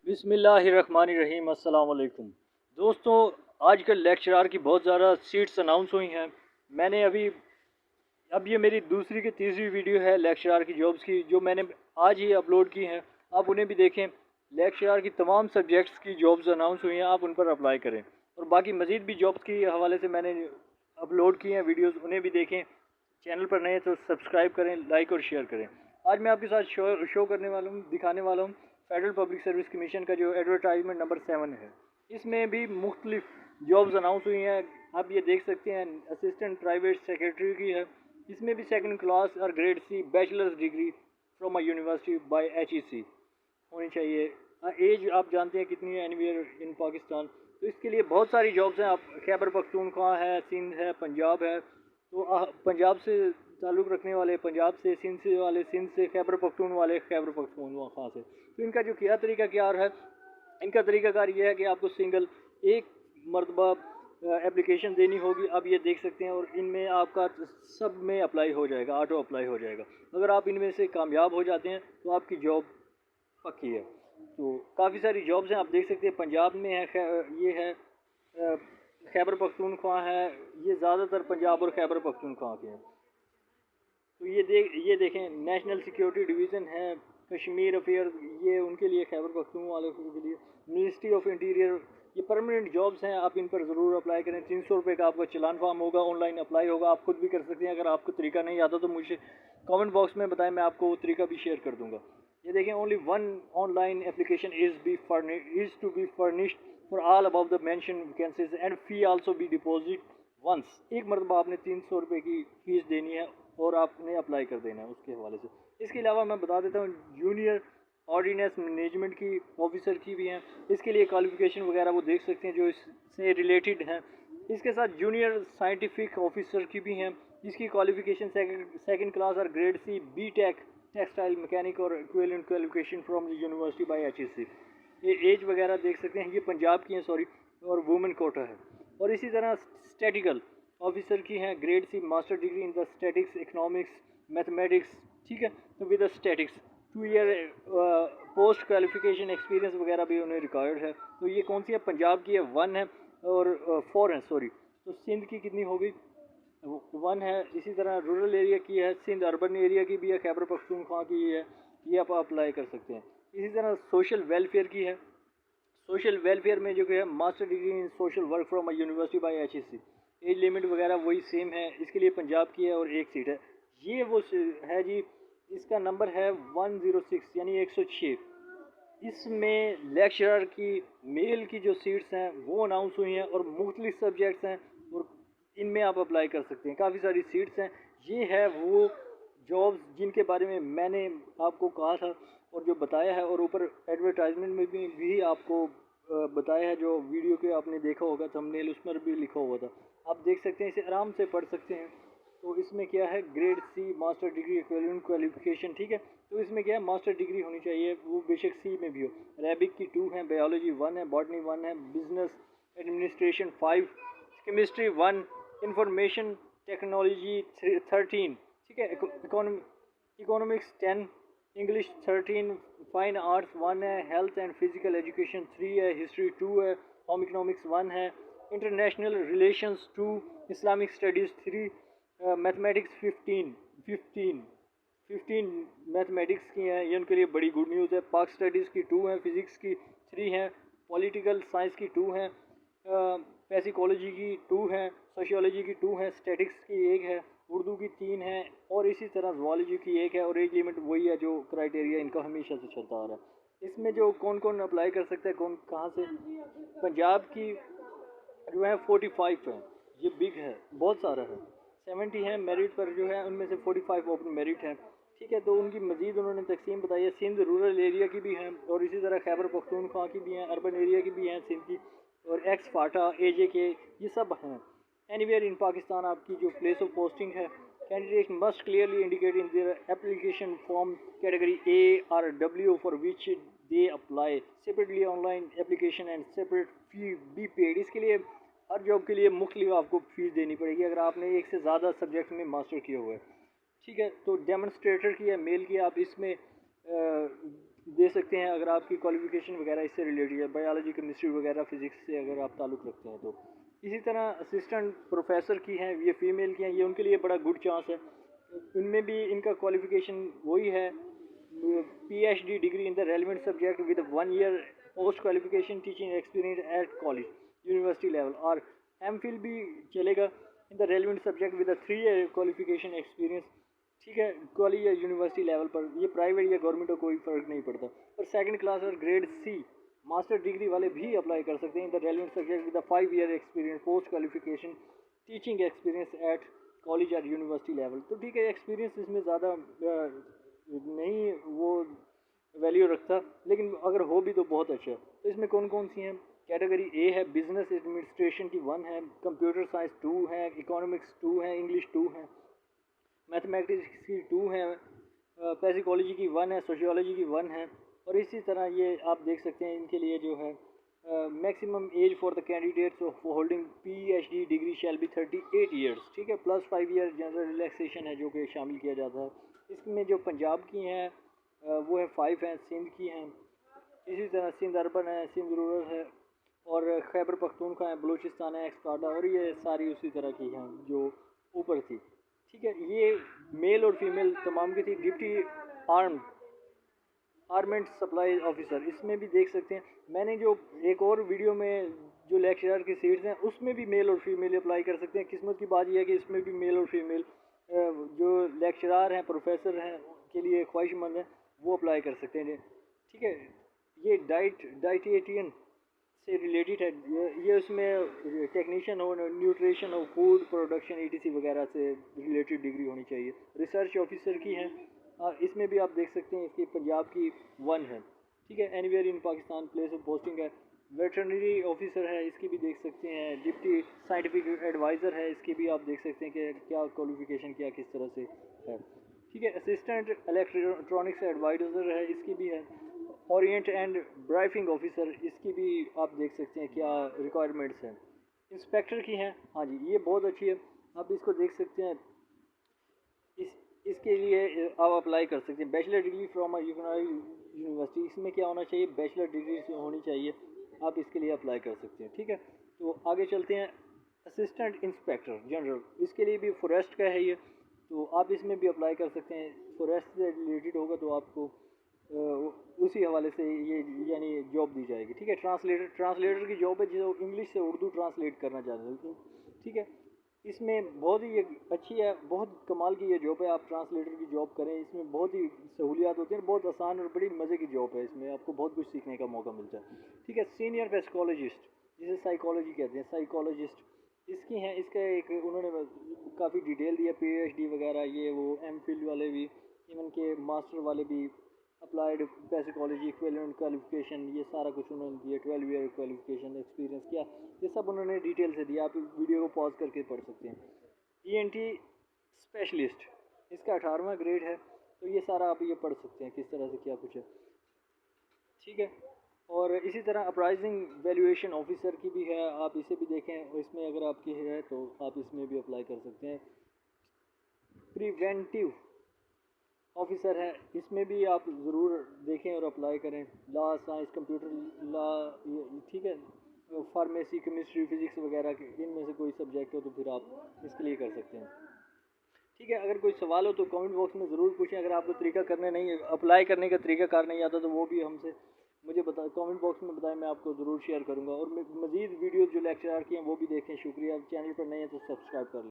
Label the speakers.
Speaker 1: बिस्मिल्लाहिर्रहमानिर्रहीम। अस्सलाम वालेकुम दोस्तों। आजकल लेक्चरार की बहुत ज़्यादा सीट्स अनाउंस हुई हैं। मैंने अब ये मेरी दूसरी की तीसरी वीडियो है लेक्चरार की जॉब्स की, जो मैंने आज ही अपलोड की हैं। आप उन्हें भी देखें। लेक्चरार की तमाम सब्जेक्ट्स की जॉब्स अनाउंस हुई हैं, आप उन पर अप्लाई करें। और बाकी मज़ीद भी जॉब्स की हवाले से मैंने अपलोड की हैं वीडियोज़, उन्हें भी देखें। चैनल पर नए तो सब्सक्राइब करें, लाइक और शेयर करें। आज मैं आपके साथ शो करने वाला हूँ, दिखाने वाला हूँ फेडरल पब्लिक सर्विस कमीशन का जो एडवर्टाइजमेंट नंबर 7 है। इसमें भी मुख्तलिफ जॉब्स अनाउंस हुई हैं। आप ये देख सकते हैं, असिस्टेंट प्राइवेट सेक्रेटरी की है। इसमें भी सेकंड क्लास और grade C bachelors degree from a university by HEC होनी चाहिए। एज आप जानते हैं कितनी है एनीवेयर इन पाकिस्तान। तो इसके लिए बहुत सारी जॉब्स हैं। आप खैबर पख्तूनख्वा है, सिंध है, पंजाब है। तो पंजाब से ताल्लुक़ रखने वाले पंजाब से, सिंध से वाले सिंध से, खैबर पख्तून वाले खैबर पख्तूनख्वा से। तो इनका जो क्या तरीका कार है, इनका तरीकाकार ये है कि आपको सिंगल एक मरतबा एप्लीकेशन देनी होगी। आप ये देख सकते हैं, और इनमें आपका सब में अप्लाई हो जाएगा, ऑटो अप्लाई हो जाएगा। अगर आप इनमें से कामयाब हो जाते हैं तो आपकी जॉब पक्की है। तो काफ़ी सारी जॉब्स हैं, आप देख सकते हैं। पंजाब में है, ये है खैबर पख्तूनख्वा है। ये ज़्यादातर पंजाब और खैबर पख्तूनख्वा के हैं। तो ये देखें, नेशनल सिक्योरिटी डिवीज़न है, कश्मीर अफेयर, ये उनके लिए खैबर पख्तूनख्वा वाले के लिए। मिनिस्ट्री ऑफ इंटीरियर, ये परमानेंट जॉब्स हैं, आप इन पर ज़रूर अप्लाई करें। 300 रुपये का आपका चलान फार्म होगा, ऑनलाइन अप्लाई होगा। आप खुद भी कर सकते हैं। अगर आपको तरीका नहीं आता तो मुझे कमेंट बॉक्स में बताएं, मैं आपको वो तरीका भी शेयर कर दूँगा। ये देखें, only one online application is to be furnished for all above the mention vacancies and fee also be deposit once. एक मरतबा आपने 300 रुपये की फ़ीस देनी है और आपने अप्लाई कर देना है उसके हवाले से। इसके अलावा मैं बता देता हूँ, जूनियर ऑर्डिनेंस मैनेजमेंट की ऑफिसर की भी हैं। इसके लिए क्वालिफिकेशन वगैरह वो देख सकते हैं जो इससे रिलेटेड हैं। इसके साथ जूनियर साइंटिफिक ऑफिसर की भी हैं, जिसकी क्वालिफिकेशन सेकंड क्लास और grade C BTech textile mechanic और equivalent qualification from the university by HEC। ये एज वगैरह देख सकते हैं, ये पंजाब की हैं सॉरी, और वुमेन कोटा है। और इसी तरह स्टैटिकल ऑफिसर की हैं, grade C master degree in the statics economics mathematics. ठीक है, तो with statics 2 year post qualification experience वगैरह भी उन्हें रिक्वायर्ड है। तो ये कौन सी है, पंजाब की है 1 है, और 4 है सॉरी। तो सिंध की कितनी होगी, 1 है। इसी तरह रूरल एरिया की है, सिंध अर्बन एरिया की भी है, खैबर पख्तूनख्वा की है। ये आप अप्लाई कर सकते हैं। इसी तरह सोशल वेलफेयर की है। सोशल वेलफेयर में जो है master degree in social work from a university by HEC। Age limit वगैरह वही सेम है। इसके लिए पंजाब की है और एक सीट है। ये वो है जी, इसका नंबर है 106 यानी 106। इसमें लेक्चरर की मेल की जो सीट्स हैं वो अनाउंस हुई हैं, और मुख्तलिफ सब्जेक्ट्स हैं, और इनमें आप अप्लाई कर सकते हैं। काफ़ी सारी सीट्स हैं। ये है वो जॉब्स जिनके बारे में मैंने आपको कहा था और जो बताया है, और ऊपर एडवर्टाइजमेंट में भी आपको बताया है। जो वीडियो के आपने देखा होगा थंबनेल, उस पर भी लिखा हुआ था। आप देख सकते हैं, इसे आराम से पढ़ सकते हैं। तो इसमें क्या है, grade C master degree equivalent qualification. ठीक है, तो इसमें क्या है, मास्टर डिग्री होनी चाहिए, वो बेशक सी में भी हो। अरेबिक की 2 है, बायोलॉजी 1 है, बॉटनी 1 है, business administration 5, chemistry 1, information technology 13। ठीक है, इकोनॉमिक्स 10, इंग्लिश 13, फाइन आर्ट्स 1 है, हेल्थ एंड फिजिकल एजुकेशन 3 है, हिस्ट्री 2 है, होम इकोनॉमिक्स 1 है, international relations 2, Islamic studies 3, mathematics 15 mathematics की हैं। ये उनके लिए बड़ी गुड न्यूज़ है। पाक स्टडीज़ की 2 हैं, फिज़िक्स की 3 हैं, पॉलिटिकल साइंस की 2 हैं, पैसिकोलॉजी की 2 हैं, सोशियोलॉजी की 2 हैं, स्टैटिक्स की 1 है, उर्दू की 3 है, और इसी तरह ज़ुआलॉजी की 1 है। और एज लिमिट वही है जो क्राइटेरिया इनका हमेशा से चलता आ रहा है। इसमें जो कौन कौन अप्लाई कर सकता है, कौन कहाँ से, पंजाब की जो है 45 है, ये बिग है, बहुत सारा है। 70 है मेरिट पर जो है, उनमें से 45 ओपन मेरिट है। ठीक है, तो उनकी मजीद उन्होंने तकसीम बताई है। सिंध रूरल एरिया की भी हैं, और इसी तरह खैबर पख्तूनख्वा की भी हैं, अर्बन एरिया की भी हैं सिंध की, और एक्स फाटा AJK, ये सब हैं। एनीवेयर इन पाकिस्तान आपकी जो प्लेस ऑफ पोस्टिंग है, candidate must clearly indicate in their application form category A or W for which they apply separately online application and separate fee be paid. इसके लिए हर job के लिए मुख्तलिफ आपको फ़ीस देनी पड़ेगी अगर आपने एक से ज़्यादा सब्जेक्ट में मास्टर किया हुआ है। ठीक है, तो डेमोन्स्ट्रेटर की है, मेल की, आप इसमें दे सकते हैं अगर आपकी क्वालिफिकेशन वगैरह इससे रिलेटेड है, बायोलॉजी केमिस्ट्री वगैरह फिज़िक्स से अगर आप ताल्लुक़ रखते हैं तो। इसी तरह असिस्टेंट प्रोफेसर की हैं, ये फ़ीमेल की हैं, ये उनके लिए बड़ा गुड चांस है। इनमें भी इनका क्वालिफिकेशन वही है, PhD degree in the relevant subject with 1 year post qualification teaching experience at college university level, और MPhil भी चलेगा in the relevant subject with 3 year qualification experience. ठीक है, कॉलेज या यूनिवर्सिटी लेवल पर, ये प्राइवेट या गवर्नमेंट का कोई फ़र्क नहीं पड़ता। और सेकंड क्लास और ग्रेड C मास्टर डिग्री वाले भी अप्लाई कर सकते हैं in the relevant subject with 5 year experience post qualification teaching experience at college और यूनिवर्सिटी लेवल। तो ठीक है, एक्सपीरियंस इसमें ज़्यादा नहीं वो वैल्यू रखता, लेकिन अगर हो भी तो बहुत अच्छा है। तो इसमें कौन कौन सी हैं? कैटेगरी A है, बिजनेस एडमिनिस्ट्रेशन की 1 है, कंप्यूटर साइंस 2 है, इकोनॉमिक्स 2 है, इंग्लिश 2 है, मैथमेटिक्स की 2 है, पैसिकोलॉजी की 1 है, सोशियोलॉजी की 1 है। और इसी तरह ये आप देख सकते हैं इनके लिए जो है maximum age for the candidates of holding PhD degree shall be 38 years. ठीक है, प्लस 5 ईयर जनरल रिलैक्सेशन है जो कि शामिल किया जाता है। इसमें जो पंजाब की हैं वो है 5 हैं, सिंध की हैं, इसी तरह सिंध अर्बन है, सिंध रूरल है, और खैबर पख्तूनख्वा है, बलूचिस्तान है, एक्सपार्टा, और ये सारी उसी तरह की हैं जो ऊपर थी। ठीक है, ये मेल और फीमेल तमाम की थी। डिप्टी आर्मेंट सप्लाई ऑफिसर, इसमें भी देख सकते हैं मैंने जो एक और वीडियो में जो लेक्चरर की सीट्स हैं उसमें भी मेल और फीमेल अप्लाई कर सकते हैं। किस्मत की बात यह है कि इसमें भी मेल और फीमेल जो लेक्चरर हैं, प्रोफेसर हैं, के लिए ख्वाहिशमंद हैं, वो अप्लाई कर सकते हैं। ठीक है, ये डाइटिशियन से रिलेटेड है, ये उसमें टेक्नीशियन हो, न्यूट्रिशन हो, फूड प्रोडक्शन ETC वगैरह से रिलेटेड डिग्री होनी चाहिए। रिसर्च ऑफिसर की हैं, इसमें भी आप देख सकते हैं इसकी पंजाब की 1 है। ठीक है, anywhere in Pakistan place of posting है। वेटरनरी ऑफिसर है, इसकी भी देख सकते हैं। डिप्टी साइंटिफिक एडवाइज़र है, इसकी भी आप देख सकते हैं कि क्या क्वालिफिकेशन क्या किस तरह से है। ठीक है, असिस्टेंट इलेक्ट्रॉनिक्स एडवाइज़र है, इसकी भी है। ओरिएंट एंड ब्राइफिंग ऑफिसर, इसकी भी आप देख सकते हैं क्या रिक्वायरमेंट्स हैं। इंस्पेक्टर की हैं, हाँ जी, ये बहुत अच्छी है, आप इसको देख सकते हैं। इसके लिए आप अप्लाई कर सकते हैं। बैचलर डिग्री फ्रॉम यूनिवर्सिटी, इसमें क्या होना चाहिए? बैचलर डिग्री से होनी चाहिए, आप इसके लिए अप्लाई कर सकते हैं। ठीक है, तो आगे चलते हैं। असिस्टेंट इंस्पेक्टर जनरल, इसके लिए भी फॉरेस्ट का है ये, तो आप इसमें भी अप्लाई कर सकते हैं। फॉरेस्ट से रिलेटेड होगा तो आपको उसी हवाले से ये यानी जॉब दी जाएगी। ठीक है, ट्रांसलेटर की जॉब है जो इंग्लिश से उर्दू ट्रांसलेट करना चाहते हैं। ठीक है, इसमें बहुत ही अच्छी है, बहुत कमाल की ये जॉब है। आप ट्रांसलेटर की जॉब करें, इसमें बहुत ही सहूलियात होती हैं, बहुत आसान और बड़ी मज़े की जॉब है। इसमें आपको बहुत कुछ सीखने का मौका मिलता है। ठीक है, सीनियर पैसिकोलॉजिस्ट, जिसे साइकोलॉजी कहते हैं, साइकोलॉजिस्ट इसकी हैं। इसका एक उन्होंने काफ़ी डिटेल दिया, PhD वगैरह ये वो, MPhil वाले भी, इवन के मास्टर वाले भी, अप्लाइड पैसिकोलॉजी इक्विवेलेंट क्वालिफिकेशन, ये सारा कुछ उन्होंने दिया। 12 ईयर क्वालिफिकेशन एक्सपीरियंस क्या, ये सब उन्होंने डिटेल से दिया। आप वीडियो को पॉज करके पढ़ सकते हैं। ENT स्पेशलिस्ट, इसका 18वां ग्रेड है, तो ये सारा आप ये पढ़ सकते हैं किस तरह से क्या कुछ है। ठीक है, और इसी तरह अपराइजिंग वैल्यूएशन ऑफिसर की भी है, आप इसे भी देखें, और इसमें अगर आपकी है तो आप इसमें भी अप्लाई कर सकते हैं। प्रिवेंटिव ऑफिसर है, इसमें भी आप ज़रूर देखें और अप्लाई करें। लॉ, साइंस, कंप्यूटर लॉ, ठीक है, फार्मेसी, केमिस्ट्री, फिज़िक्स वगैरह के इनमें से कोई सब्जेक्ट हो तो फिर आप इसके लिए कर सकते हैं। ठीक है, अगर कोई सवाल हो तो कमेंट बॉक्स में ज़रूर पूछें। अगर आपको तरीका करने नहीं अप्लाई करने का तरीका कार नहीं आता तो वो भी हमसे मुझे कमेंट बॉक्स में बताएं, मैं आपको ज़रूर शेयर करूँगा। और मज़ीद वीडियो जो लेक्चर की हैं वो भी देखें। शुक्रिया, चैनल पर नए हैं तो सब्सक्राइब कर लें।